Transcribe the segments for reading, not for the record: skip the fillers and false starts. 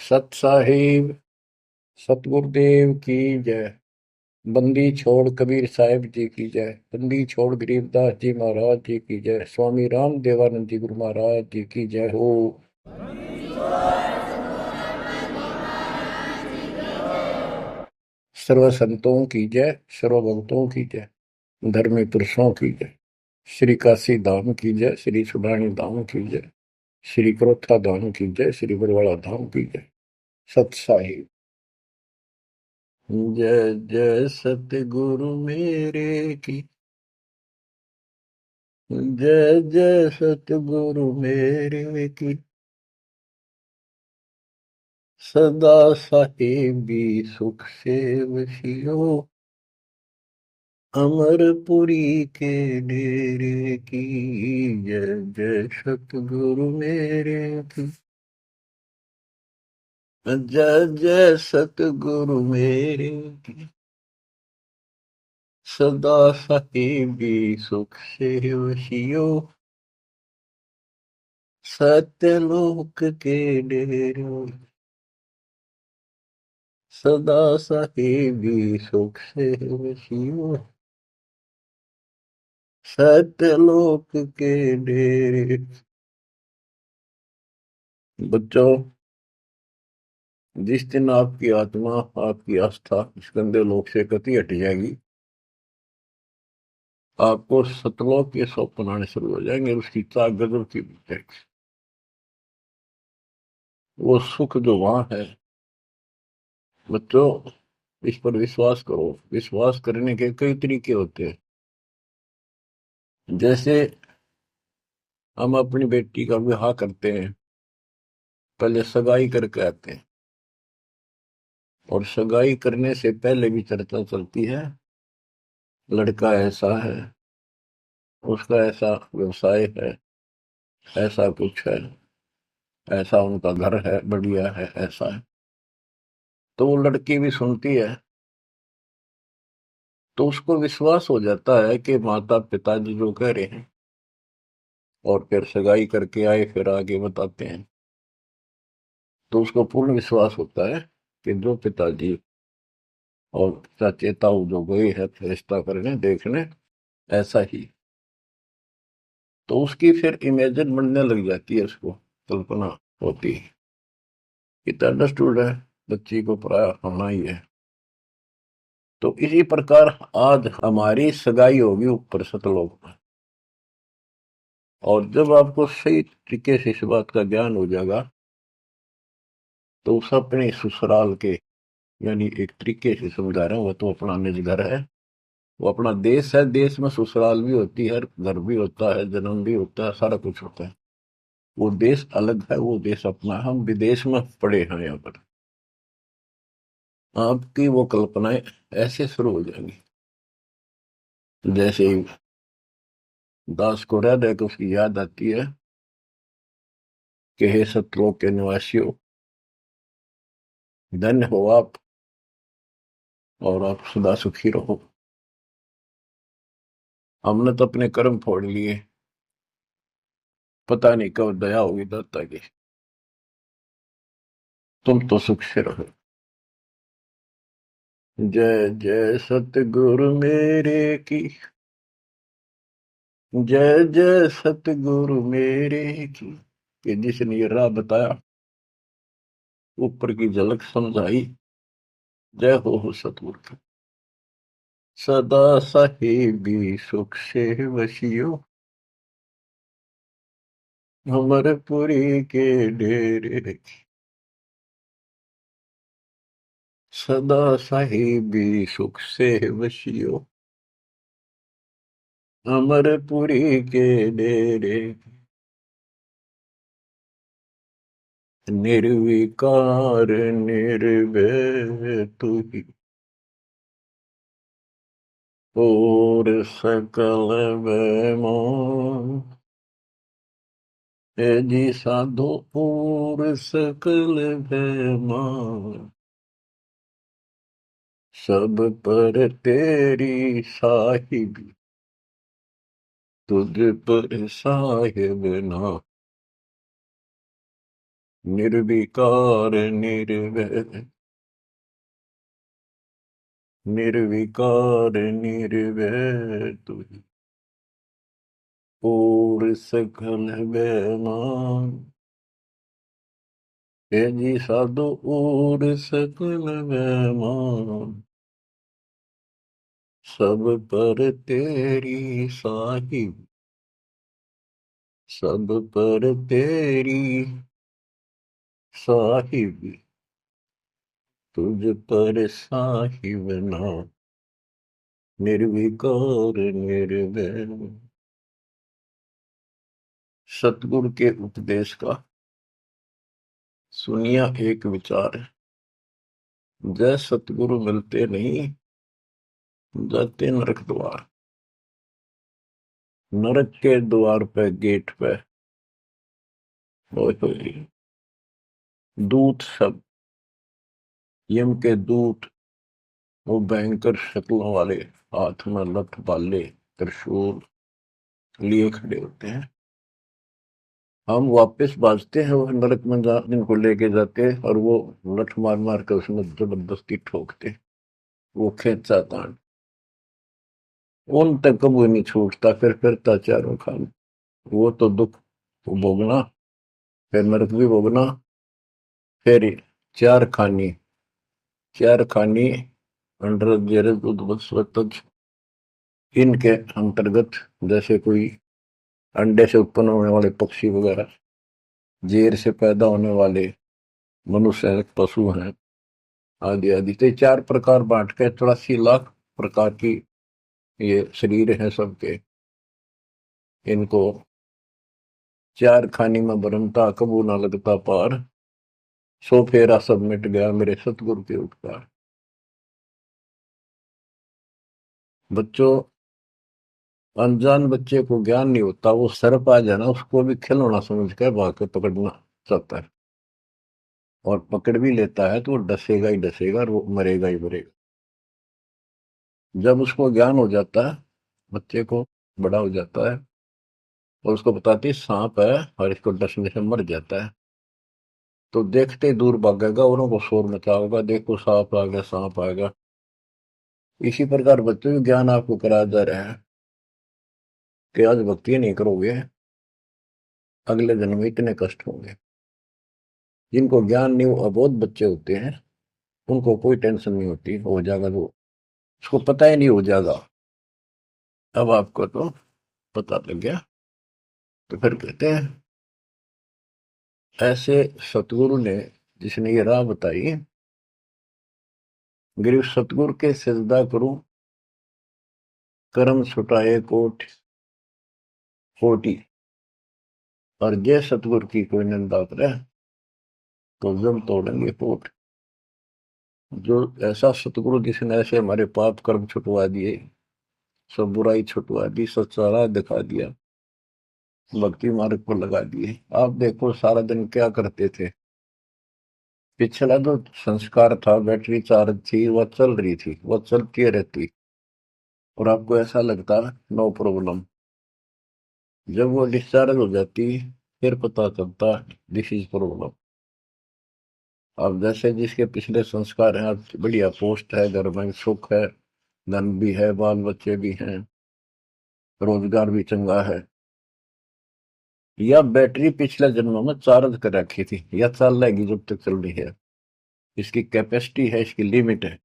सत साहिब सतगुरुदेव की जय। बंदी छोड़ कबीर साहिब जी की जय। बंदी छोड़ गरीबदास जी महाराज जी की जय। स्वामी राम देवानंद जी गुरु महाराज जी की जय हो। सर्व संतों की जय, सर्व भक्तों की जय, धर्मी पुरुषों की जय। श्री काशी धाम की जय, श्री सुडानी धाम की जय, श्री क्रोथा धाम की जय, श्री बरवाड़ा धाम की जय। सत साहिब जय जय सतगुरु मेरे की जय जय सतगुरु मेरे की। सदा साहेबी सुख से वशियो अमरपुरी के डेरे की। जय जय सतगुरु मेरे की। जय जय सतगुरु मेरे की। सदा साहेबी सुख से वशियो सत्यलोक के डेरे। सदा साहेबी सुख से वशियो सत्यलोक के डेरे। बच्चों, जिस दिन आपकी आत्मा, आपकी आस्था इस गंदे लोक से कति हट जाएगी, आपको सतलोक के स्वप्न आने शुरू हो जाएंगे। उसकी चाक गजब की मिल जाएगी। वो सुख जो वहां है, बच्चों, इस पर विश्वास करो। विश्वास करने के कई तरीके होते हैं। जैसे हम अपनी बेटी का विवाह करते हैं, पहले सगाई करके आते हैं, और सगाई करने से पहले भी चर्चा चलती है। लड़का ऐसा है, उसका ऐसा व्यवसाय है, ऐसा कुछ है, ऐसा उनका घर है, बढ़िया है, ऐसा है। तो वो लड़की भी सुनती है, तो उसको विश्वास हो जाता है कि माता पिताजी जो कह रहे हैं, और फिर सगाई करके आए, फिर आगे बताते हैं, तो उसको पूर्ण विश्वास होता है कि जो पिताजी और चाचे ताऊ जो गए हैं रिश्ता करने देखने, ऐसा ही। तो उसकी फिर इमेजिन बनने लग जाती है, उसको कल्पना होती है। इतना अंडरस्टूड है, बच्ची को पराया होना ही है। तो इसी प्रकार आज हमारी सगाई होगी ऊपर सतलोक में। और जब आपको सही तरीके से इस बात का ज्ञान हो जाएगा, तो उस अपने ससुराल के, यानी एक तरीके से समझा रहा हूं, वो तो अपना निज घर है, वो अपना देश है। देश में ससुराल भी होती है, घर भी होता है, जन्म भी होता है, सारा कुछ होता है। वो देश अलग है, वो देश अपना है। हम विदेश में पड़े हैं यहाँ पर। आपकी वो कल्पनाएं ऐसे शुरू हो जाएंगी। जैसे ही दास को हृदय को उसकी याद आती है कि हे सतलोक के निवासियों, धन्य हो आप, और आप सदा सुखी रहो। हमने तो अपने कर्म फोड़ लिए, पता नहीं कब दया होगी दाता की। तुम तो सुख से रहो। जय जय सतगुरु मेरे की। जय जय सतगुरु मेरे की। कि जिसने ये राह बताया, ऊपर की झलक समझाई, जय हो सतगुरु की। सदा साहिबी सुख से वसियो अमरपुरी के डेरे। सदा साहिबी सुख से वसियो अमरपुरी के डेरे। निर्विकार निर्भय तू ही और सकल बेमान। है जी साधो और सकल बेमान। सब पर तेरी साहिबी, तुझ पर साहिब ना। निर्विकार निर्भय, निर्विकार निर्भय तुझ और सकल बेमान। हे जी साधु और सकल बेमान, सब पर तेरी साहिब, सब पर तेरी साहिब, तुझ पर साहिब ना, निर्विकार निर्भय। सतगुरु के उपदेश का सुनिया एक विचार है, जय सतगुरु मिलते नहीं, जाते नरक द्वार। नरक के द्वार पे, गेट पे दूत सब, यम के दूत, वो भयंकर शक्लों वाले, हाथ में लठ भाले त्रिशूल लिए खड़े होते हैं। हम वापस बाजते हैं, वो नरक में जिनको लेके जाते हैं, और वो लठ मार मार कर उसमें जबरदस्ती ठोकते, वो खेचा कांड उन तक कभी नहीं छूटता। फिर फिरता चारों खान, वो तो दुख भोगना, फिर नरक भी भोगना, फिर चार खानी, चार खानी अंडर जेरज उद्वत्सवतज, इनके अंतर्गत जैसे कोई अंडे से उत्पन्न होने वाले पक्षी वगैरह, जेर से पैदा होने वाले मनुष्य हैं, पशु हैं, आदि आदि। तो चार प्रकार बांट के 84 लाख प्रकार की ये शरीर है सबके। इनको चार खानी में बरनता, कबू ना लगता पार, सो फेरा सब मिट गया मेरे सतगुरु के उपकार। बच्चों, अनजान बच्चे को ज्ञान नहीं होता, वो सर्प आ जाए ना, उसको भी खिलौना समझ कर भाग के पकड़ना चाहता है, और पकड़ भी लेता है तो वो डसेगा ही डसेगा, और वो मरेगा ही मरेगा। जब उसको ज्ञान हो जाता है, बच्चे को, बड़ा हो जाता है, और उसको बताती है सांप है और इसको डसने से मर जाता है, तो देखते ही दूर भागेगा, और उनको शोर मचा होगा, देखो सांप आ गया, सांप आ गया। इसी प्रकार बच्चों को ज्ञान आपको कराया जा रहा है कि आज भक्ति नहीं करोगे, अगले जन्म में इतने कष्ट होंगे। जिनको ज्ञान नहीं, वो अबोध बच्चे होते हैं, उनको कोई टेंशन नहीं होती, हो जाएगा, वो उसको पता ही नहीं हो जाएगा। अब आपको तो पता लग गया। तो फिर कहते हैं, ऐसे सतगुरु ने, जिसने ये राह बताई, गिर सतगुरु के सिजदा करूं, कर्म छुटाए कोट कोटि, और जय सतगुरु की कोई निंदा करे, तो जम तोड़ेंगे कोट। जो ऐसा सतगुरु जिसने ऐसे हमारे पाप कर्म छुटवा दिए, सब बुराई छुटवा दी, सच्चा राह दिखा दिया, भक्ति मार्ग पर लगा दिए। आप देखो सारा दिन क्या करते थे, पिछला जो संस्कार था, बैटरी चार्ज थी, वह चल रही थी, वह चलती रहती, और आपको ऐसा लगता नो प्रॉब्लम। जब वो डिस्चार्ज हो जाती, फिर पता चलता दिस इज प्रॉब्लम। अब जैसे जिसके पिछले संस्कार हैं, अब बढ़िया पोस्ट है, घर में सुख है, धन भी है, बाल बच्चे भी हैं, रोजगार भी चंगा है, या बैटरी पिछले जन्मों में चार्ज कर रखी थी, या चल रहेगी जब तक चल रही है, इसकी कैपेसिटी है, इसकी लिमिट है,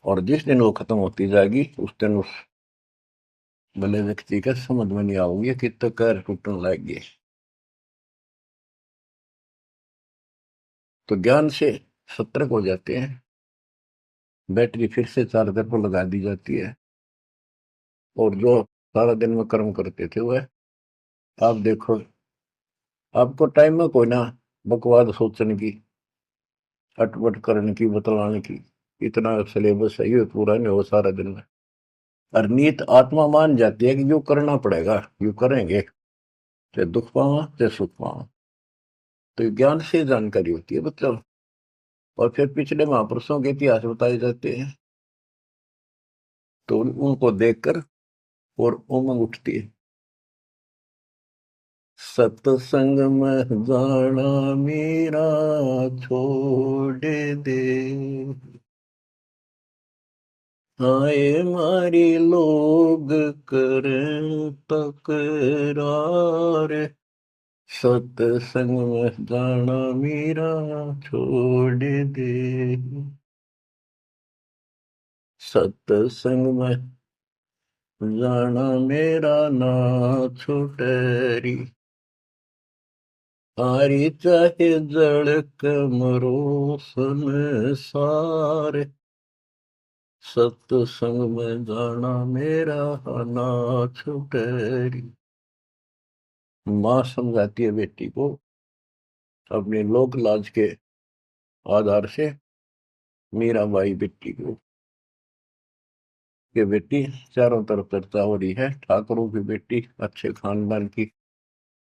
और जिस दिन वो खत्म होती जाएगी, उस दिन उस भले व्यक्ति का समझ में नहीं आओगे कि तो कर टूटने लगे। तो ज्ञान से सतर्क हो जाते हैं, बैटरी फिर से चार्जर पर लगा दी जाती है, और जो सारा दिन में कर्म करते थे वह, आप देखो, आपको टाइम में कोई ना बकवाद सोचने की, अटपट करने की, बतलाने की, इतना सिलेबस है, ये पूरा नहीं हो सारा दिन में। और नीत आत्मा मान जाती है कि जो करना पड़ेगा यू करेंगे, चाहे दुख पावा चाहे सुख पावा। तो ये ज्ञान से जानकारी होती है मतलब। और फिर पिछले महापुरुषों के इतिहास बताए जाते हैं, तो उनको देखकर और उमंग उठती है। सत्संग में जाना मेरा छोड़ दे, आए मारी लोग करें तकरार, सत्संग में जाना मेरा छोड़ दे, सत्संग में जाना मेरा ना छुटेरी, आरी चाहे जड़क मरो संसार, सत्संग में जाना मेरा ना छुटेरी। माँ समझाती है बेटी को अपने लोक लाज के आधार से, मीराबाई बेटी को, कि बेटी चारों तरफ चर्चा हो रही है, ठाकुरों की बेटी, अच्छे खानदान की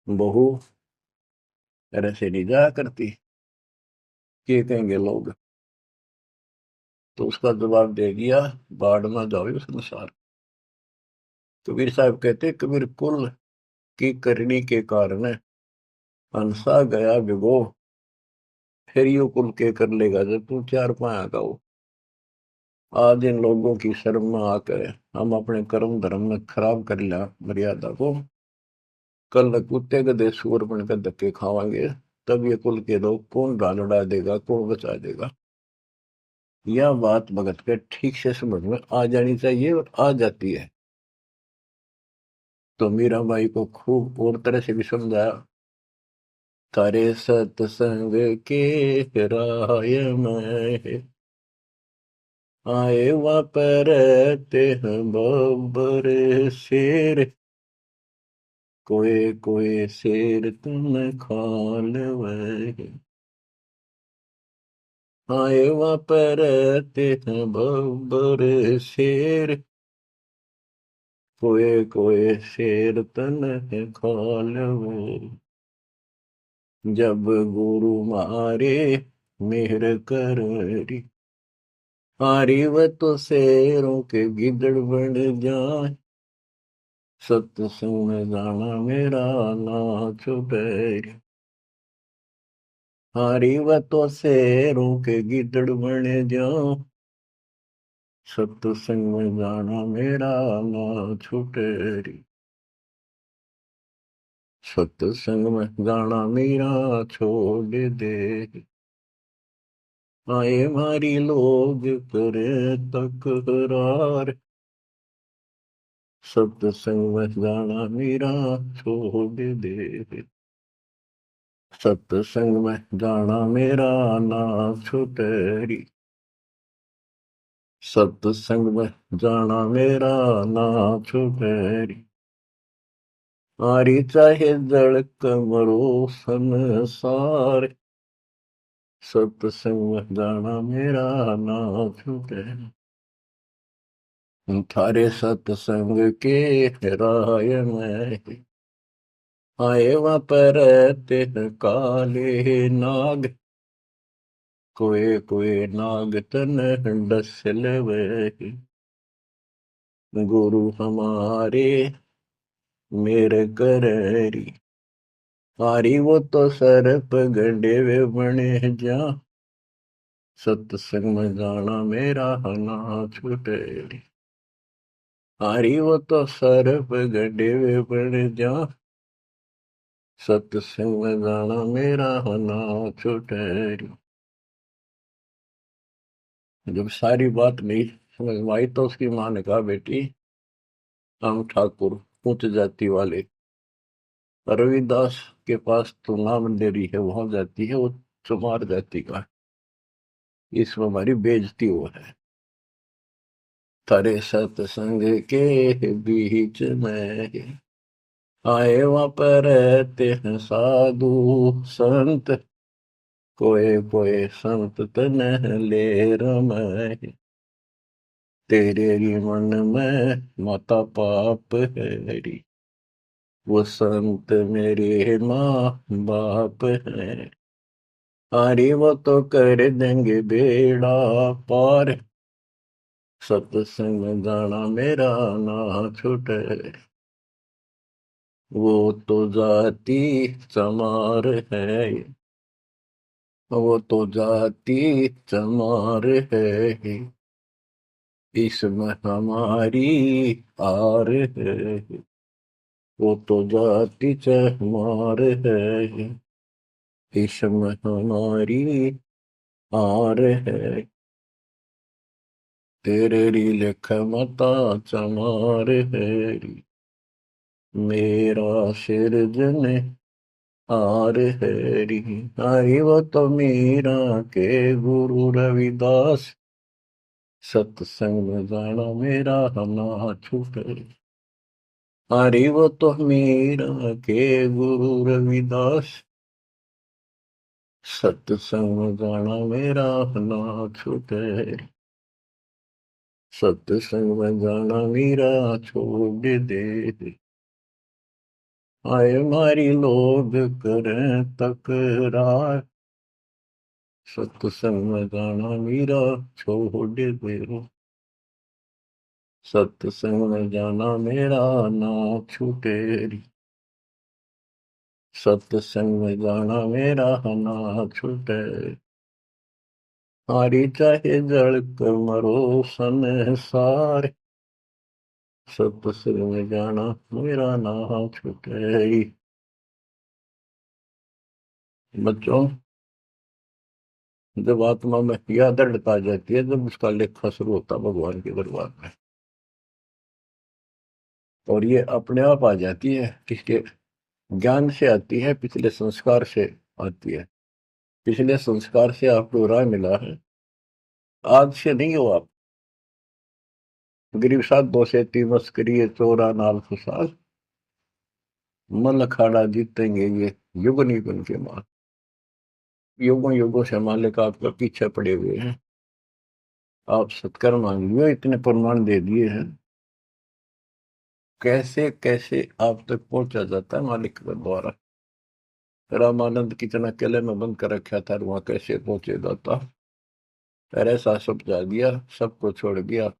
बहू तरह से नहीं जाया करती, क्या कहेंगे लोग। तो उसका जवाब दे दिया, बाढ़ में जाओ संसार। कबीर साहब कहते, कबीर कुल की करनी के कारण हंसा गया विगो, फिर यू कुल के कर लेगा जब तू चार पाया का हो। आज इन लोगों की शर्म में आकर हम अपने कर्म धर्म में खराब कर लिया मर्यादा को, कल कुत्ते गधे सूअर बनकर धक्के खावांगे, तब ये कुल के लोग कौन गाल देगा, कौन बचा देगा। यह बात भगत के ठीक से समझ में आ जानी चाहिए, और आ जाती है। तो मीराबाई को खूब और तरह से भी समझाया, तारे सत्संग के राय में आए वापरते हैं बब्बर शेर, कोई कोई शेर तुम खाल वह, आए वापरते हैं बब्बर शेर, कोई कोई शेर तन है खाल वह, जब गुरु मारे मेहर करी, हारी व तो शेरों के गिदड़ बन जाए, सत्संग में जाना मेरा ना छुपे, हारी व तो शेरों के गिदड़ बन जाओ, सत्संग में जाना मेरा ना छूटे, सत्संग में जाना मेरा छोड़ दे, आए मारी लोग करे तकरार, सत्संग में जाना मेरा छोड़ दे, सत्संग में जाना मेरा ना छुटेरी, सत्संग में जाना मेरा ना छुटेरी, आरी चाहे जड़ कमरो संसार, सत्संग में जाना मेरा ना छुटेरी, थारे सत्संग के राय में आए वहाँ पर तेन काले नाग, कोई कोई नाग तन डसल वे, गुरु हमारे मेरे करेरी, हारी वो तो सर्प गंडे वे बने जा, सत्संग में जाना मेरा ना छुटेरी, हारी वो तो सर्प गंडे वे बने जा, सत्संग में जाना मेरा ना छुटेरी। जब सारी बात नहीं समझ में आई तो उसकी माँ ने कहा, बेटी हम ठाकुर उच्च जाति वाले, रविदास के पास तो नाम ले रही है, वहां जाती है वो चमार जाति का, इसमें हमारी बेइज्जती हो है। तारे सत्संग के बीच में आए वहां पर रहते हैं साधु संत, कोई कोई संत तन ले रमाए, तेरे ही मन में माता पाप है, वो संत मेरे माँ बाप है, अरे वो तो कर देंगे बेड़ा पार, सत्संग में जाना मेरा ना छूटे, वो तो जाती चमार है, वो तो जाती चमार है, इसमें हमारी हार है। वो तो जाती चमार है, इसमें हमारी हार है। तेरे लिख मता चमार है, मेरा सिरजन हार है री। हरि वो तो मीरा के गुरु रविदास, सत्संग में जाना मेरा ना छूटे। हरि वो तो मीरा के गुरु रविदास, सत्संग में जाना मेरा ना छूटे। सत्संग में जाना मेरा छोड़ दे, आए मारी लोग करें तकरार, सत्संग में जाना मेरा छोड़ दे। सत्संग में जाना मेरा ना छूटे री। सत्संग में जाना मेरा ना छूटे। हारी चाहे जड़ मरो संसार, सत्संग में जाना मेरा ना छूटे। बच्चों, जब आत्मा में यह दृढ़ता आ जाती है, जब उसका लेखा शुरू होता है भगवान के दरबार में, और ये अपने आप आ जाती है, किसके ज्ञान से आती है, पिछले संस्कार से आती है। पिछले संस्कार से आपको राह मिला है, आज से नहीं हो आप। गरीब साथ दो से तीन मस्करी चोरा नाल फसाद, मन अखाड़ा जीतेंगे ये युग निगुन के मार। युगों युगों से मालिक आपका पीछे पड़े हुए हैं, आप सत्कर्म मांगिए, इतने प्रमाण दे दिए हैं। कैसे कैसे आप तक पहुंचा जाता है मालिक के द्वारा। रामानंद कितना किले में बंद कर रखा था, वहां कैसे पहुंचे जाता। फिर ऐसा समझा दिया, सबको छोड़ दिया,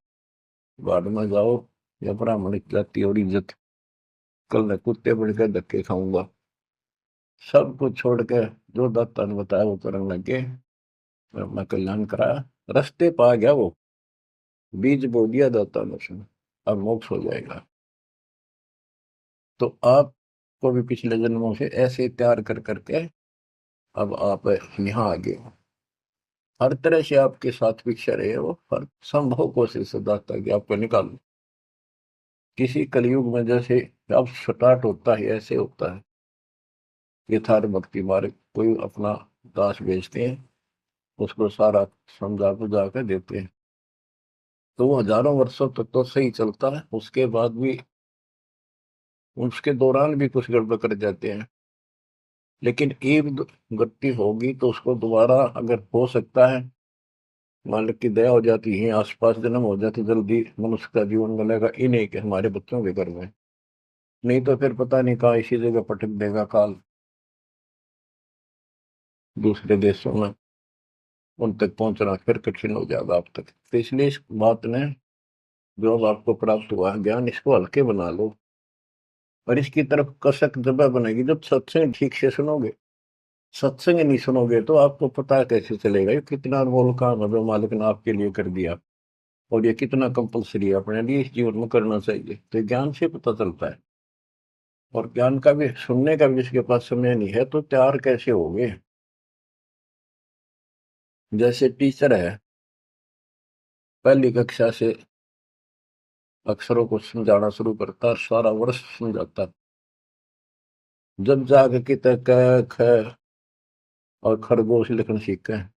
बाद में जाओ, या ब्राह्मण जाति और इज्जत, कल मैं कुत्ते बन के धक्के खाऊंगा। सब कुछ छोड़ के जो दाता ने बताया वो करने लगे, अपना कल्याण कराया। रास्ते पा गया वो, बीज बो दिया दाता ने उसने, अब मोक्ष हो जाएगा। तो आपको भी पिछले जन्मों से ऐसे तैयार कर करके अब आप यहाँ आ गए। हर तरह से आपके साथ पिक्चर है वो, हर संभव कोशिश है दाता की आपको निकाल। किसी कलयुग में जैसे अब स्टार्ट होता है ऐसे होता है। यथार्थ भक्ति मार्ग, कोई अपना दास भेजते हैं, उसको सारा समझा बुझा कर देते हैं, तो वो हजारों वर्षों तक तो सही चलता है। उसके बाद भी, उसके दौरान भी कुछ गड़बड़ कर जाते हैं, लेकिन एक गलती होगी तो उसको दोबारा अगर हो सकता है, मालिक की दया हो जाती है, आसपास जन्म हो जाती, जल्दी मनुष्य का जीवन बनेगा, इन्हीं के हमारे बच्चों के घर में। नहीं तो फिर पता नहीं कहाँ इसी जगह पटक देगा काल, दूसरे देशों में उन तक पहुंचना फिर कठिन हो जाएगा आप तक। तो इसलिए इस बात ने, जो अब आपको प्राप्त हुआ है ज्ञान, इसको हल्के बना लो, और इसकी तरफ कसक जब बनेगी जब सत्संग ठीक से सुनोगे। सत्संग नहीं सुनोगे तो आपको पता कैसे चलेगा ये कितना अनमोल काम है जो मालिक ने आपके लिए कर दिया, और ये कितना कंपलसरी है अपने लिए इस जीवन में करना चाहिए। तो ज्ञान से पता चलता है। और ज्ञान का भी सुनने का भी जिसके पास समय नहीं है तो तैयार कैसे होगे। जैसे टीचर है, पहली कक्षा से अक्षरों को समझाना शुरू करता है, सारा वर्ष समझाता है, जब जाके कित क ख और खरगोश लिखना सीखते हैं,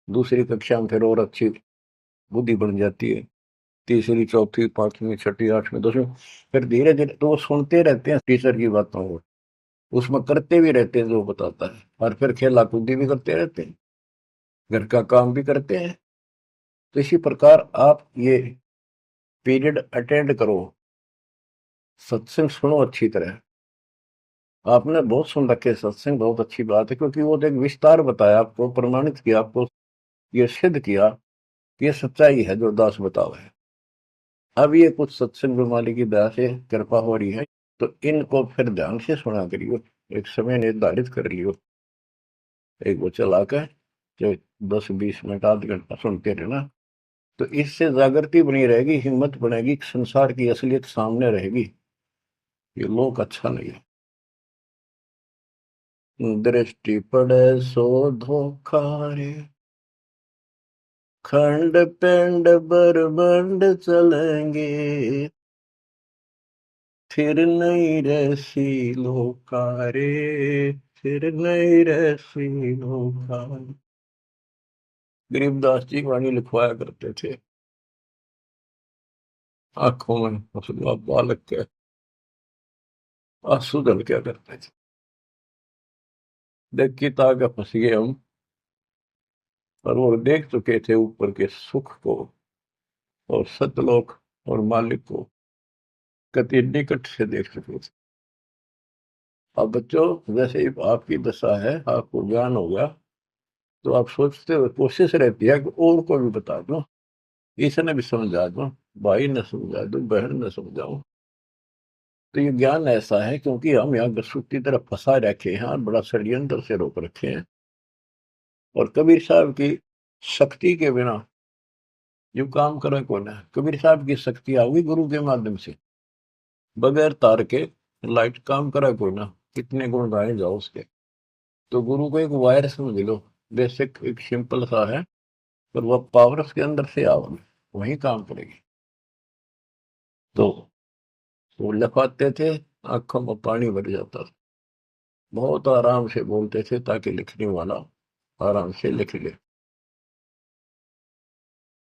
दूसरी कक्षा में फिर और अच्छी बुद्धि बन जाती है, तीसरी चौथी पांचवी छठी आठवीं दसवीं, फिर धीरे धीरे तो वो सुनते रहते हैं टीचर की बातों को, उसमें करते भी रहते हैं जो बताता है, और फिर खेला कूदी भी करते रहते हैं, घर का काम भी करते हैं। तो इसी प्रकार आप ये पीरियड अटेंड करो, सत्संग सुनो अच्छी तरह। आपने बहुत सुन रखे सत्संग, बहुत अच्छी बात है, क्योंकि वो तो एक विस्तार बताया आपको, प्रमाणित किया आपको, ये सिद्ध किया कि ये सच्चाई है जो दास बताओ है। अब ये कुछ सत्संग मालिक की दया से कृपा हो रही है। तो इनको फिर ध्यान से सुना करियो, एक समय निर्धारित कर लियो, एक वो चला कर जो 10-20 मिनट आध घंटा सुनते रहना। तो इससे जागृति बनी रहेगी, हिम्मत बनेगी, संसार की असलियत सामने रहेगी, ये लोक अच्छा नहीं है। दृष्टि पड़े सो धोखा रे, खंड पिंड बरबंड चलेंगे, फिर नहीं रसी लोका रे, फिर नहीं रसी लोका। गरीबदास जी वाणी लिखवाया करते थे, आंखों में हंसुआ बालक के आंसू दल क्या करते थे। देख की ताकत फंस गए हम, और वो देख चुके थे ऊपर के सुख को और सतलोक और मालिक को कति निकट से देख चुके थे। अब बच्चों, जैसे ही आपकी दशा है, आपको ज्ञान होगा, तो आप सोचते हो, कोशिश रहती है कि और को भी बता दो, इसने भी समझा दो, भाई ने समझा दो, बहन ने समझाओ। तो ये ज्ञान ऐसा है क्योंकि हम यहाँ गसूट की तरफ फंसा रखे हैं और बड़ा षड्यंत्र से रोक रखे हैं। और कबीर साहब की शक्ति के बिना जो काम करे कौन है। कबीर साहब की शक्ति आओगी गुरु के माध्यम से, बगैर तार के लाइट काम करे कौन ना, कितने गुण गाए जाओ उसके। तो गुरु को एक वायर समझ लो, बेसिक एक सिंपल सा है, पर वह पावर उसके अंदर से आओ, वही काम करेगी। तो वो लिखवाते थे, आंखों में पानी भर जाता था, बहुत आराम से बोलते थे ताकि लिखने वाला आराम से लिख ले।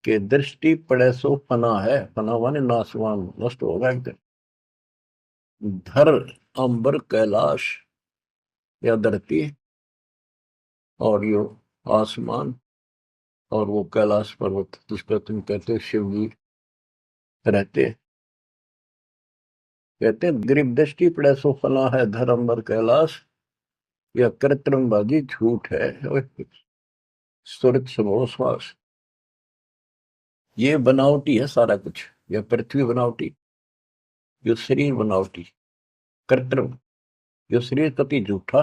कि दृष्टि पड़े सो फना है, फना माने नासवान, नष्ट होगा एक दिन। धर अंबर कैलाश या धरती, और यो आसमान, और वो कैलाश पर्वत जिसका तुम कहते हो शिव जी रहते, कहते हैं गरीब दृष्टि पड़े सो फना है, धर अंबर कैलाश, या कृत्रिम बाजी झूठ है। सुरत समो श्वास, ये बनावटी है सारा कुछ, यह पृथ्वी बनावटी, यो शरीर बनावटी, कृत्रिम, यो शरीर कति झूठा,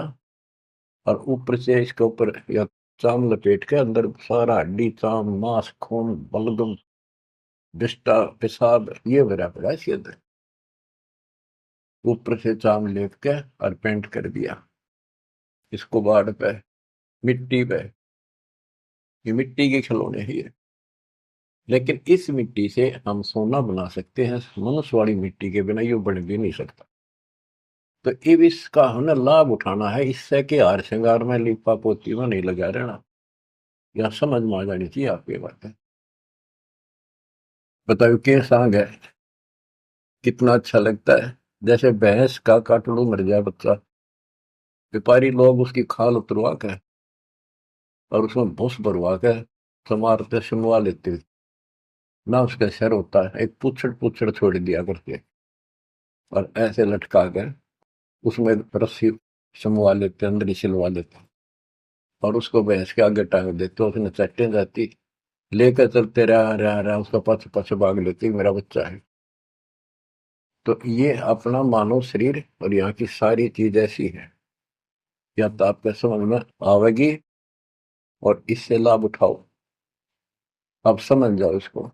और ऊपर से इसके ऊपर या चाम लपेट के अंदर सारा हड्डी चाम मांस खून बलगम विष्टा पेशाब ये भरा पड़ा है इसके अंदर, ऊपर से चाम लेप के और पेंट कर दिया इसको बाढ़ पे, मिट्टी पे, ये मिट्टी के खिलौने ही है। लेकिन इस मिट्टी से हम सोना बना सकते हैं, मनुष्य वाली मिट्टी के बिना ये बन भी नहीं सकता। तो अब इसका हमें लाभ उठाना है, इससे के हार श्रृंगार में लिपा पोती में नहीं लगा रहना। यह समझ में आ जानी चाहिए आपकी बात है। बताओ के सांग है, कितना अच्छा लगता है। जैसे भैंस का काटड़ू मर जाए बच्चा, व्यापारी लोग उसकी खाल उतरवा के और उसमें भूस भरवा के समारते सुनवा लेते, ना उसका सर होता है, एक पुछड़ पुछड़ छोड़ दिया करते और ऐसे लटका कर उसमें रस्सी समवा लेते, अंदर ही सिलवा लेते, और उसको भैंस के आगे टांग देते, उसने चट्टे जाती, लेकर चलते रहा उसका पछ पछ भाग लेती, मेरा बच्चा है। तो ये अपना मानव शरीर और यहाँ की सारी चीज ऐसी है, या तो आपके समझ में आवेगी और इससे लाभ उठाओ, आप समझ जाओ इसको।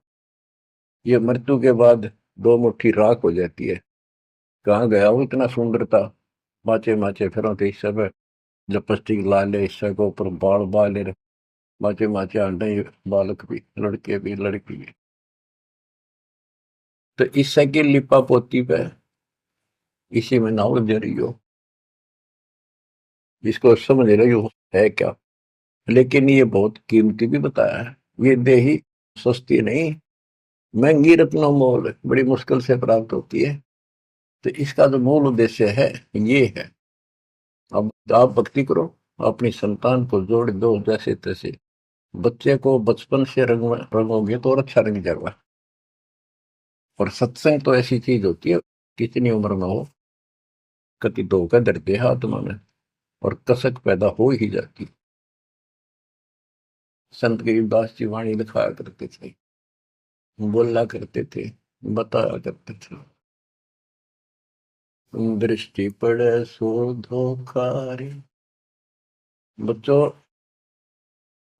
ये मृत्यु के बाद दो मुट्ठी राख हो जाती है, कहाँ गया वो इतना सुंदर था, माचे माचे फिर थे इस समय, लिपस्टिक लाले, इससे को ऊपर बाल बाले, माचे माचे अंडे, बालक भी, लड़के भी, लड़की भी। तो इससे की लिपा पोती पे इसी में ना उलझ रही हो, इसको समझ रही हो है क्या। लेकिन ये बहुत कीमती भी बताया है, ये देही सस्ती नहीं, महंगी रत्नों मोल, बड़ी मुश्किल से प्राप्त होती है। तो इसका जो मूल उद्देश्य है ये है, अब आप भक्ति करो, अपनी संतान को जोड़ दो जैसे तैसे, बच्चे को बचपन से रंगोगे तो और अच्छा रंग जाएगा। और सत्संग तो ऐसी चीज होती है, कितनी उम्र में हो, कति धोखा धरते हाथ में और कसक पैदा हो ही जाती। संत गरीबदास जी वाणी लिखाया करते थे, बोला करते थे, बताया करते थे। दृष्टि पड़े सो धोखा रे। बच्चों,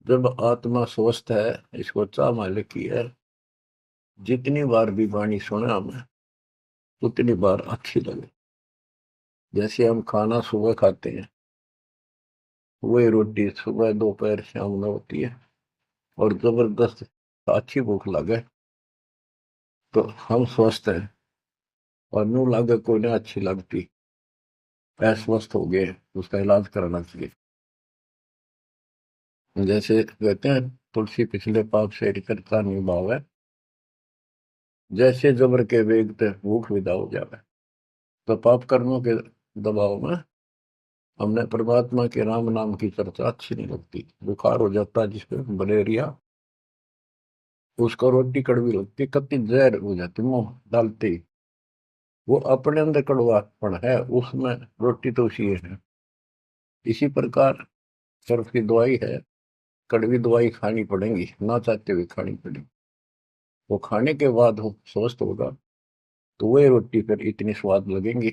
जब आत्मा स्वस्थ है, इसको चाह मालिक की है, जितनी बार भी वाणी सुने हमें उतनी बार अच्छी लगे। जैसे हम खाना सुबह खाते हैं, वही रोटी सुबह दोपहर शाम में होती है, और जबरदस्त अच्छी भूख लगे तो हम स्वस्थ हैं, और नू लागे कोई ना अच्छी लगती, अस्वस्थ हो गए, उसका इलाज कराना चाहिए। जैसे कहते हैं, तुलसी पिछले पाप से करता निभाव है, जैसे जबर के वेग ते भूख विदा हो जावे। तो पाप कर्मों के दबाव में हमने परमात्मा के राम नाम की चर्चा अच्छी नहीं लगती। बुखार हो जाता है जिसपे मलेरिया, उसको रोटी कड़वी लगती, कत्ती जहर हो जाती मुंह डालते ही। वो अपने अंदर कड़वापन है, उसमें रोटी तो उसी है। इसी प्रकार सर्फ की दवाई है, कड़वी दवाई खानी पड़ेगी, ना चाहते हुए खानी पड़ेगी। वो खाने के बाद वो स्वस्थ होगा, तो वही रोटी फिर इतनी स्वाद लगेंगी।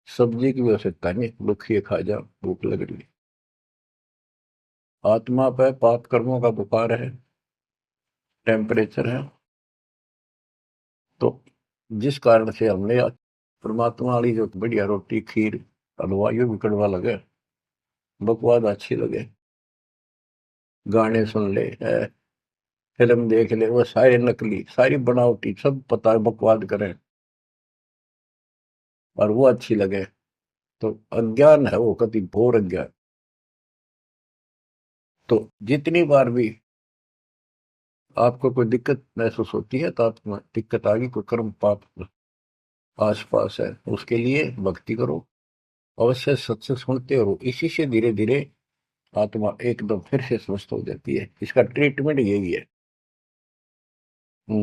सब्जी की आवश्यकता नहीं, लुखिए खा जा, भूख लग रही। आत्मा पे पाप कर्मों का बुखार है, टेम्परेचर है, तो जिस कारण से हमने परमात्मा वाली जो बढ़िया रोटी खीर हलवा यो भी कड़वा लगे, बकवाद अच्छी लगे, गाने सुन ले है, फिल्म देख ले, वो सारे नकली सारी बनावटी सब पता है, बकवाद करें और वो अच्छी लगे, तो अज्ञान है, वो कति घोर अज्ञान। तो जितनी बार भी आपको कोई दिक्कत महसूस होती है, तो आप दिक्कत आ गई, कोई कर्म पाप आसपास है, उसके लिए भक्ति करो, अवश्य सत्संग सुनते रहो। इसी से धीरे धीरे आत्मा एकदम फिर से स्वस्थ हो जाती है। इसका ट्रीटमेंट यही है।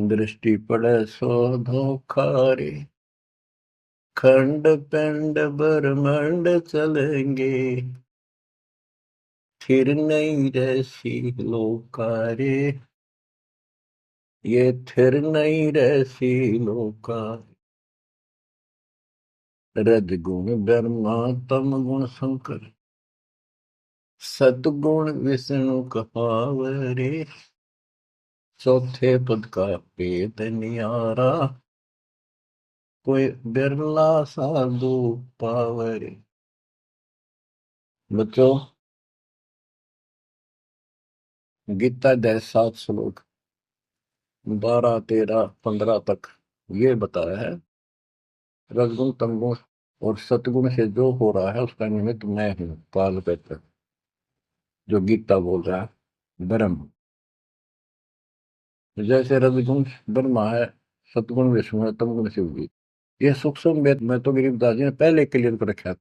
दृष्टि पड़े सो धोखा रे, खंड पिंड ब्रह्मांड चलेंगे, फिर नहीं रहसी लोका रे, ये थिर नहीं रहसी लोका। रजगुण ब्रह्मा तम गुण शंकर, सतगुण विष्णु कहावरे, चौथे पद का भेद नियारा, कोई बिरला साधु पावरे। बच्चों, गीता अध्याय 7 श्लोक 12 13 15 तक ये बताया है, रजगुण तमगुण और सतगुण से जो हो रहा है उसका निमित्त मैं हूं, काल कहता, जो गीता बोल रहा है ब्रह्म। जैसे रजगुण ब्रह्मा है, सतगुण विष्णु है, तमगुण शिव जी। ये सूक्ष्म वेद में तो गरीबदास जी ने पहले क्लियर कर रखा।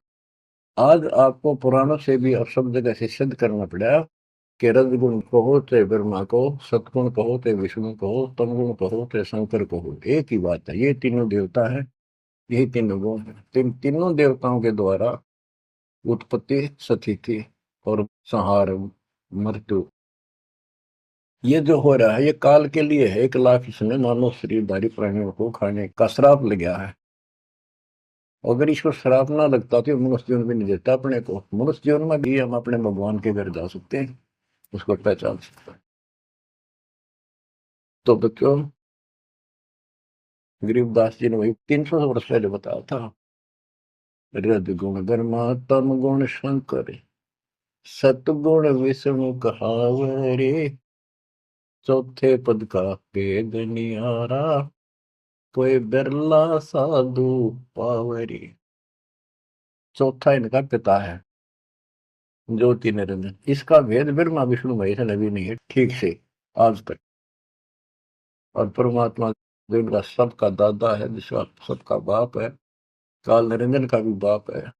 आज आपको पुराणों से भी और सब जगह से सिद्ध करना पड़ा कि रजगुण कहो चाहे ब्रह्मा कहो, सतगुण कहो चाहे विष्णु कहो, तमगुण कहो चाहे शंकर कहो, एक ही बात है। ये तीनों देवता है, यही तीनों गुण है। तीनों देवताओं के द्वारा उत्पत्ति, स्थिति और संहार, मृत्यु, ये जो हो रहा है ये काल के लिए है। 1 लाख इसने मानव शरीरधारी प्राणियों को खाने का श्राप लग गया है। अगर इसको श्राप ना लगता तो मनुष्य जीवन भी नहीं देता अपने को। मनुष्य जीवन में भी हम अपने भगवान के घर जा सकते हैं, उसको पहचान सकते हैं। तो बच्चों, गरीबदास जी ने वही 300 वर्ष पहले बताया था, रजगुण ब्रह्मा तम गुण शंकर, सतगुण विष्णु कहावरे, चौथे पद का भेद निहारा, कोई बिरला साधु पावरी। चौथा इनका पिता है, ज्योति निरंजन। इसका भेद ब्रह्मा विष्णु महेश ने भी नहीं है ठीक से आज तक। और परमात्मा जो इनका सबका दादा है, जिसका सबका बाप है, काल निरंजन का भी बाप है,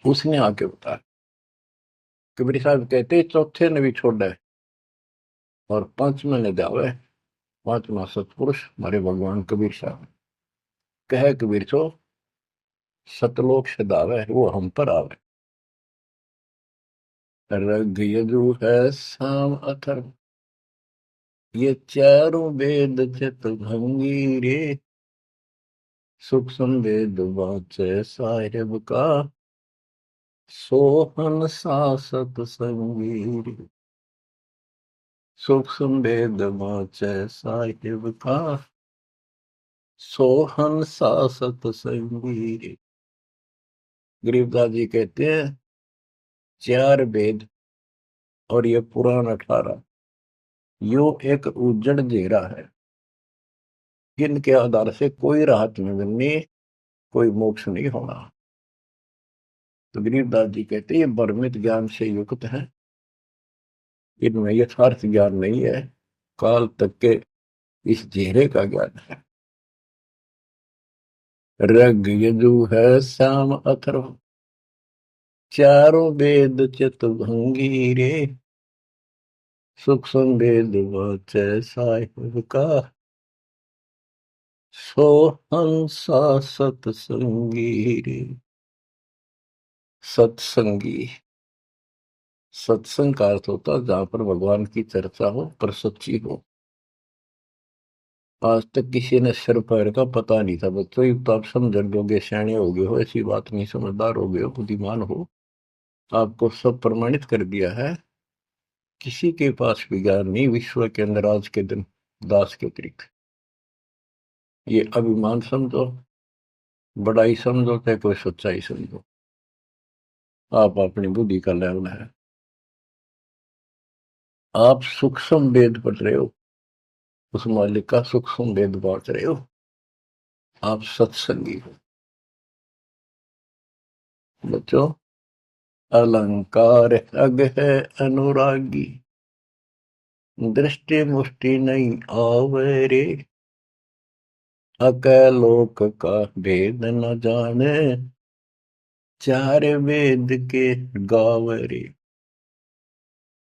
उसने आके बताया। कबीर साहब कहते चौथे ने भी छोड़ा है और पांचवें ने दावे। पांचवा सतपुरुष हमारे भगवान कबीर साहब कहे, कबीर सो सतलोक से दावे वो हम पर आवे। रग यजु है साम अथर्व, ये चारों वेद चित भंगी रे, सुख संवेद वाचे साहिब का, सोहन सासत संगीर। सुख संवेद वाचे साहिब का, सोहन सासत संगीर। गरीबदास जी कहते हैं 4 वेद और ये पुराण 18 यो एक उज्जड़ घेरा है, जिनके आधार से कोई राहत नहीं मिलनी, कोई मोक्ष नहीं होना। तो गरीबदास जी कहते हैं ये भ्रमित ज्ञान से युक्त है, इनमें यथार्थ ज्ञान नहीं है, काल तक के इस घेरे का ज्ञान है। ऋग यजु है साम अथर्व, चारों वेद चित भंगीरे। सुख संवेद वाचे साहिब का, सोहंसा सत्संगी रे। सत्संगी, सत्संग का अर्थ होता है जहां पर भगवान की चर्चा हो पर सच्ची हो। आज तक किसी ने सिर पैर का पता नहीं था बच्चों, ये तो आप समझ लोगे, सियाने हो गए हो, ऐसी बात नहीं, समझदार हो गए हो, बुद्धिमान हो, आपको सब प्रमाणित कर दिया है। किसी के पास भी ज्ञान नहीं विश्व के अंदर आज के दिन दास के अतिरिक्त। ये अभिमान समझो, बड़ाई समझो, चाहे कोई सच्चाई समझो, आप अपनी बुद्धि का लेवल है। आप सूक्ष्म वेद पढ़ रहे हो, उस मालिक का सूक्ष्म वेद बांट रहे हो, आप सत्संगी हो। बच्चों, अलंकार अग है अनुरागी, दृष्टि मुष्टि नहीं आवे रे। अकलोक का भेद न जाने, 4 वेद के गावे रे।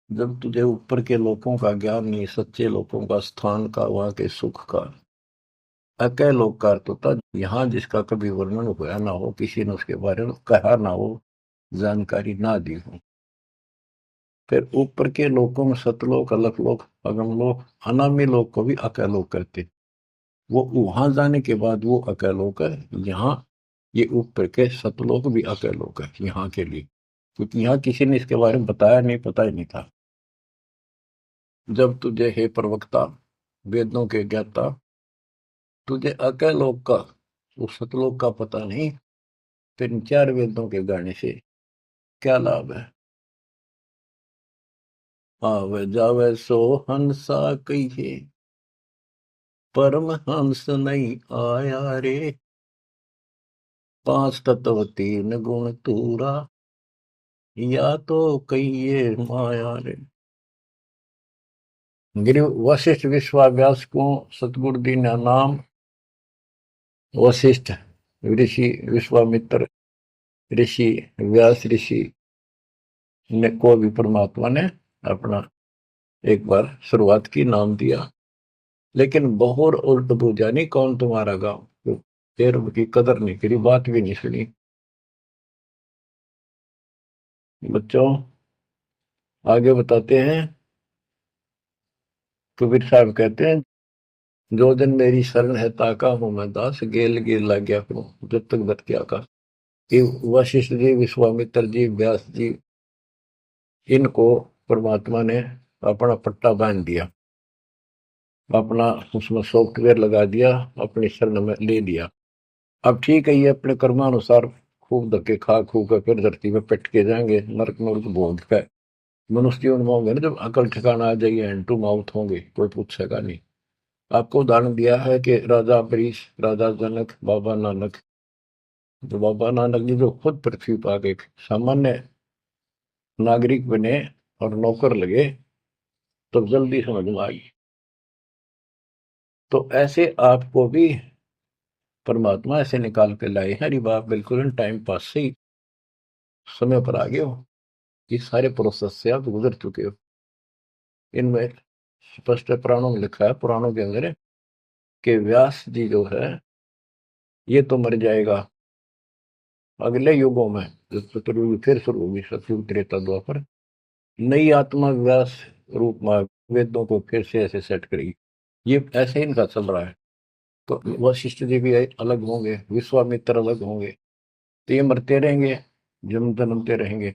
जब तुझे ऊपर के लोगों का ज्ञान नहीं, सच्चे लोगों का, स्थान का, वहां के सुख का, अकलोक का अर्थ होता यहाँ जिसका कभी वर्णन हुआ ना हो, किसी ने उसके बारे में कहा ना हो, जानकारी ना दी हो। फिर ऊपर के लोकों में सतलोक, अलकलोक, अगमलोक, अनामी लोक को भी अकलोक कहते। वो वहां जाने के बाद वो अकलोक है। यहाँ ये ऊपर के सतलोक भी अकलोक है यहाँ के लिए, क्योंकि यहाँ किसी ने इसके बारे में बताया नहीं, पता ही नहीं था। जब तुझे हे प्रवक्ता, वेदों के ज्ञाता, तुझे अकलोक का, उस सतलोक का पता नहीं, फिर 4 वेदों के गाने से क्या लाभ है। आवे जावे सो हंसा कहिए, परम हंस नहीं आया रे। 5 तत्व 3 गुण तूरा, या तो कहिए माया रे। गिरि वशिष्ठ विश्वाव्यास को सतगुरु दीना नाम, वशिष्ठ ऋषि, विश्वामित्र ऋषि, व्यास ऋषि ने को भी परमात्मा ने अपना एक बार शुरुआत की, नाम दिया। लेकिन बहुर उल्ट बूझा नहीं, कौन तुम्हारा गांव, फिर की कदर नहीं करी, बात भी नहीं सुनी। बच्चों, आगे बताते हैं। कबीर साहब कहते हैं जो दिन मेरी शरण है ताका हूं मैं दास, गेल गिर लग गया करूं जब तक बत क्या का। वशिष्ठ जी, विश्वामित्र जी, व्यास जी, इनको परमात्मा ने अपना पट्टा बांध दिया, अपना उसमें सॉफ्टवेयर लगा दिया, अपनी शरण में ले लिया। अब ठीक है, ये अपने कर्मानुसार खूब धक्के खा खू कर फिर धरती में पिट के जाएंगे, नरक में भोग के मनुष्य जीवन में होंगे ना, जब अकल ठिकाना आ जाएगी, हैंड टू माउथ होंगे, कोई पूछेगा नहीं। आपको उदाहरण दिया है कि राजा अम्बरीश, राजा जनक, बाबा नानक। तो बाबा नानक जी जो खुद पृथ्वी पर एक सामान्य नागरिक बने और नौकर लगे, तो जल्दी समझ में आई। तो ऐसे आपको भी परमात्मा ऐसे निकाल के लाए हैं। अरे बाप, बिल्कुल टाइम पास से ही समय पर आ गए हो, ये सारे प्रोसेस से आप गुजर चुके हो। इनमें स्पष्ट पुराणों में लिखा है, पुराणों के अंदर, कि व्यास जी जो है ये तो मर जाएगा अगले युगों में, जब चतुर्युग फिर शुरू होगी, सतयुग, त्रेता, द्वापर, नई आत्मा व्यास रूप में वेदों को फिर से ऐसे सेट करेगी। ये ऐसे इनका चल रहा है। तो वशिष्ठ जी भी अलग होंगे, विश्वामित्र अलग होंगे, तो ये मरते रहेंगे, जन्म जन्मते रहेंगे।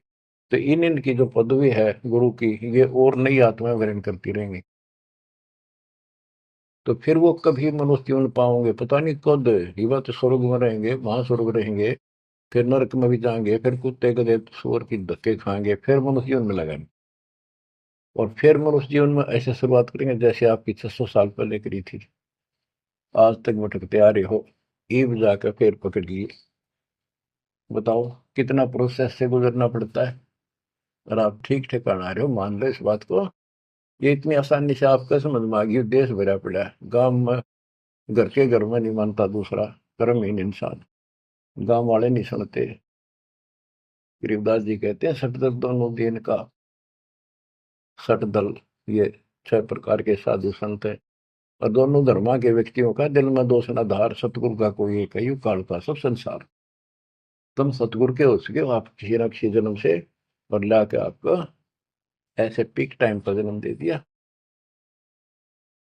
तो इन इनकी जो पदवी है गुरु की, ये और नई आत्माएं ग्रहण करती रहेंगी। तो फिर वो कभी मनुष्य जीवन पाओगे पता नहीं कद। युवा तो स्वर्ग में रहेंगे, वहां स्वर्ग रहेंगे, फिर नरक में भी जाएंगे, फिर कुत्ते गधे सूअर की धक्के खाएंगे, फिर मनुष्य जीवन में लगाएंगे। और फिर मनुष्य जीवन में ऐसे शुरुआत करेंगे जैसे आपकी 600 साल पहले करी थी, आज तक भटकते आ रहे हो, ईब जाकर फिर पकड़ लिए। बताओ कितना प्रोसेस से गुजरना पड़ता है। और आप ठीक ठिकाना आ रहे हो, मान लो इस बात को। ये इतनी आसानी से आपका समझ में आ गई, देश भरा पड़ा है गांव में, घर के घर में नहीं मानता दूसरा, कर्महीन इंसान, गांव वाले नहीं सुनते। गरीबदास जी कहते हैं सटदल दोनों दिन का, सटदल ये 6 प्रकार के साधु संत है, और दोनों धर्मा के व्यक्तियों का दिल में दोष न धार, सतगुरु का कोई एक है, काल का सब संसार। तुम सतगुरु के हो सके हो आप किसी न किसी जन्म से, और ला के आपको ऐसे पीक टाइम पर जन्म दे दिया।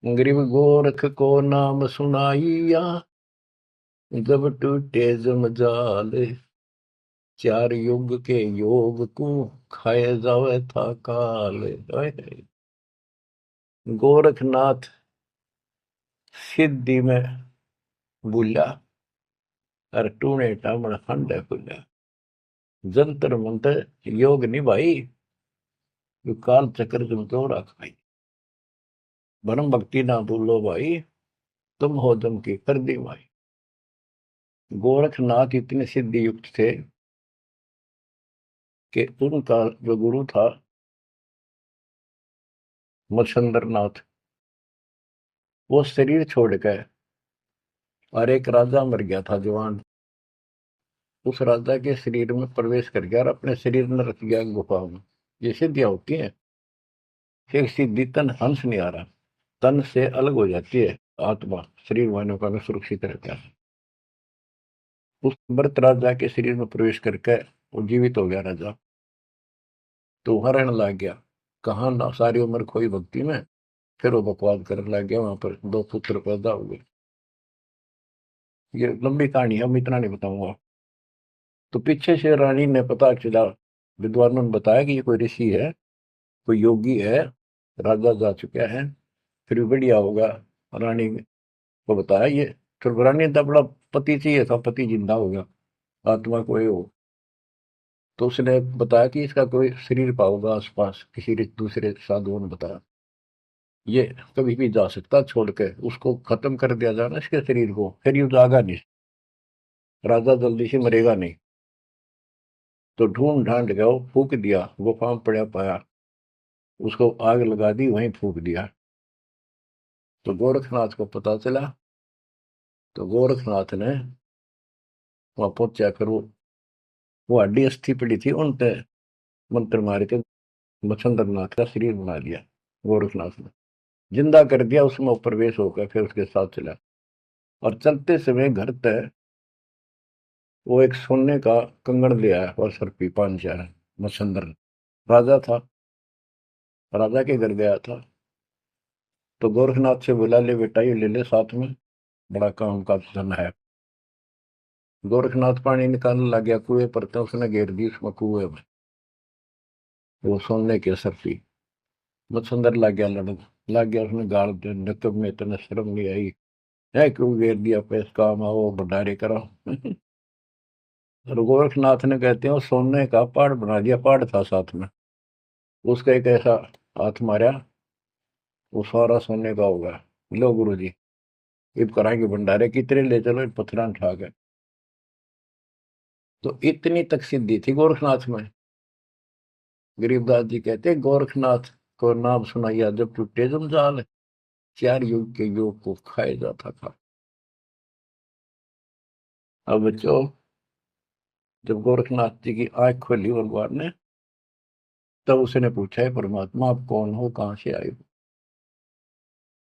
गरीब गोरख को नाम सुनाइया, जब टूटे जमजाल, 4 युग के योग को खाए जावे था काल। गोरखनाथ सिद्धि में बुला, और टूणे टामण हंडे फुला। जंतर मंतर योग नहीं भाई, जो काल चक्र तुम चौड़ा खाई। भरम भक्ति ना भूलो भाई, तुम हो जम की कर दी भाई। गोरखनाथ इतने सिद्धि युक्त थे कि उनका जो गुरु था मच्छंद्रनाथ, वो शरीर छोड़ गए, और एक राजा मर गया था जवान, उस राजा के शरीर में प्रवेश कर गया और अपने शरीर में रख गया गुफा में। ये सिद्धियां होती हैं। एक सिद्धि तन हंस नहीं आ रहा, तन से अलग हो जाती है आत्मा, शरीर वालों का सुरक्षित रहता है। उस मृत राजा के शरीर में प्रवेश करके वो जीवित हो गया राजा। तो हरण लग गया, कहाँ ना सारी उम्र खोई भक्ति में, फिर वो बकवास करने लग गया, वहां पर 2 पुत्र पैदा हो गए। ये लंबी कहानी है, हम इतना नहीं बताऊंगा। तो पीछे से रानी ने पता चला, विद्वानों ने बताया कि ये कोई ऋषि है, कोई योगी है, राजा जा चुका है, फिर भी बढ़िया होगा। रानी को बताया ये, फिर रानी ने बड़ा पति चाहिए था, पति जिंदा होगा, आत्मा कोई हो। तो उसने बताया कि इसका कोई शरीर पाओगा आसपास, किसी दूसरे साधुओं ने बताया ये कभी भी जा सकता, छोड़ के उसको खत्म कर दिया जाए ना इसके शरीर को, फिर ये जागा नहीं, राजा जल्दी से मरेगा नहीं। तो ढूंढ ढांड गया, फूक दिया, गुफा में पड़ा पाया, उसको आग लगा दी, वहीं फूक दिया। तो गोरखनाथ को पता चला, तो गोरखनाथ ने वहां पहुंचा कर वो हड्डी अस्थि पड़ी थी उन पे मंत्र मार के मच्छंद्रनाथ का शरीर बना दिया। गोरखनाथ ने जिंदा कर दिया, उसमें प्रवेश होकर फिर उसके साथ चला। और चलते समय घर तक वो एक सोने का कंगन ले आया और सर पी 5 मच्छंद्र, राजा था, राजा के घर गया था। तो गोरखनाथ से बोला ले बेटा ये ले ले साथ में, बड़ा काम का धन है। गोरखनाथ पानी निकालने लग गया कुएं पर, तो उसने घेर दी उसमें कुएं में, वो सोने के सर पी। मच्छंदर लग गया लड़न, लग गया उसने गाल दे, नकब में इतने शर्म नहीं आई है, क्यों घेर दिया, पैस काम आओ भंडारे करो। और गोरखनाथ ने कहते हैं वो सोने का पहाड़ बना दिया, पहाड़ था साथ में, उसका एक ऐसा हाथ मारा, वो सारा सोने का होगा। लो गुरु जी इब कराएंगे भंडारे, कितने ले चलो, पत्थर उठा के। तो इतनी तक सिद्धि थी गोरखनाथ में। गरीबदास जी कहते हैं गोरखनाथ को नाम सुनाइया, जब टूटे जंजाल, 4 युग के योग को खाए जाता था। अब बच्चों, जब गोरखनाथ जी की आंख खोली भगवान ने, तब उसने पूछा है परमात्मा आप कौन हो, कहाँ से आए हो।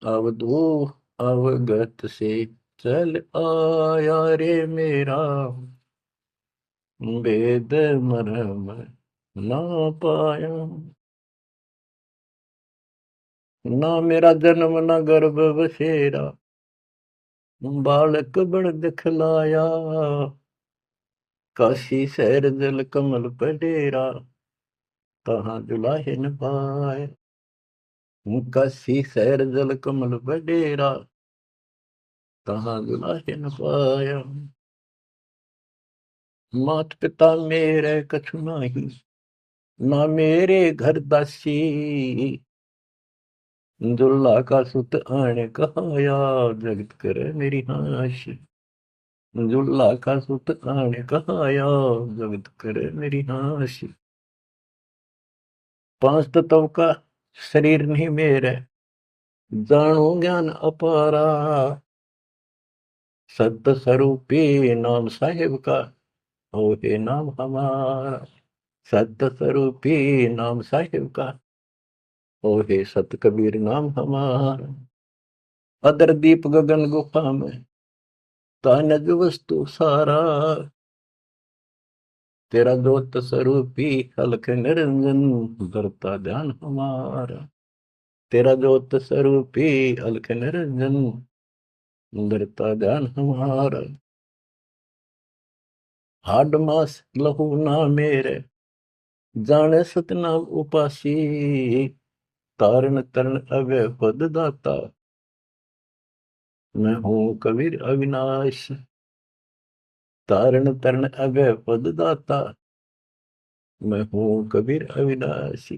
अवधू अवगत से चल आया रे मेरा, वेद मरम ना पाया। ना मेरा जन्म न गर्भ बसेरा, बालक बड़ दिखलाया, काशी शहर जल कमल पे डेरा, कहाँ दुलाहिन पाए। काशी शहर जल कमल पे डेरा, कहाँ दुलाहिन पाया। मात पिता मेरे कछु नाही, ना मेरे घर दासी, दुल्ला का सुत आने कहाया, जगत करे मेरी हाशि। दुल्ला का सुत आने कहाया, जगत करे मेरी हाशि। पांच तत्व का शरीर नहीं मेरे, जानो ज्ञान अपारा, सत्य स्वरूपी नाम साहिब का, हो हे नाम हमारा। सत्य स्वरूपी नाम साहिब का, हो हे सत कबीर नाम हमारा। अदर दीप गगन गुफा में, तानज वस्तु सारा, तेरा दोत स्वरूपी अलख निरंजन, धरता ध्यान हमारा। तेरा जोत स्वरूपी अलख निरंजन, धरता ध्यान हमारा। हाड मास लहू ना मेरे, जाने सतनाम उपासी, तारण तरण अव्यय पद दाता, मैं हूँ कबीर अविनाशी। तारण तरण अव्यय पद दाता, मैं हूँ कबीर अविनाशी।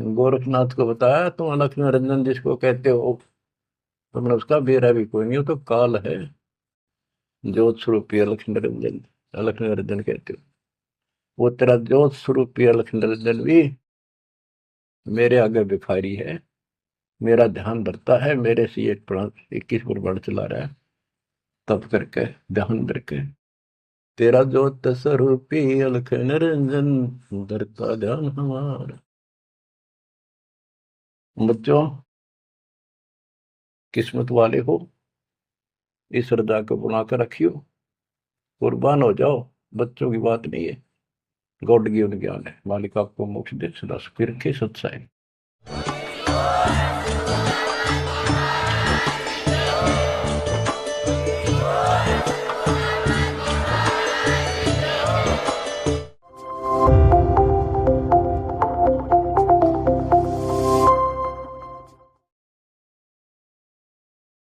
गोरखनाथ को बताया तुम अलख निरंजन जिसको कहते हो, तुमने उसका बेरा भी कोई नहीं, हो तो काल है। ज्योत स्वरूपी अलख निरंजन, अलख निरंजन कहते हो। वो तेरा ज्योत स्वरूपी अलख निरंजन भी मेरे आगे भिखारी है, मेरा ध्यान धरता है, मेरे से 21 प्रमाण चला रहा है, तब करके ध्यान करके। तेरा ज्योत स्वरूपी अलख निरंजन, धरता ध्यान हमारा। बच्चों, किस्मत वाले हो, इस श्रद्धा को बना कर रखियो, कुर्बान हो जाओ। बच्चों की बात नहीं है, गॉड गिवन ज्ञान है। मालिक आपको मोक्ष दे, सदा सुखी रखे। सत्साई।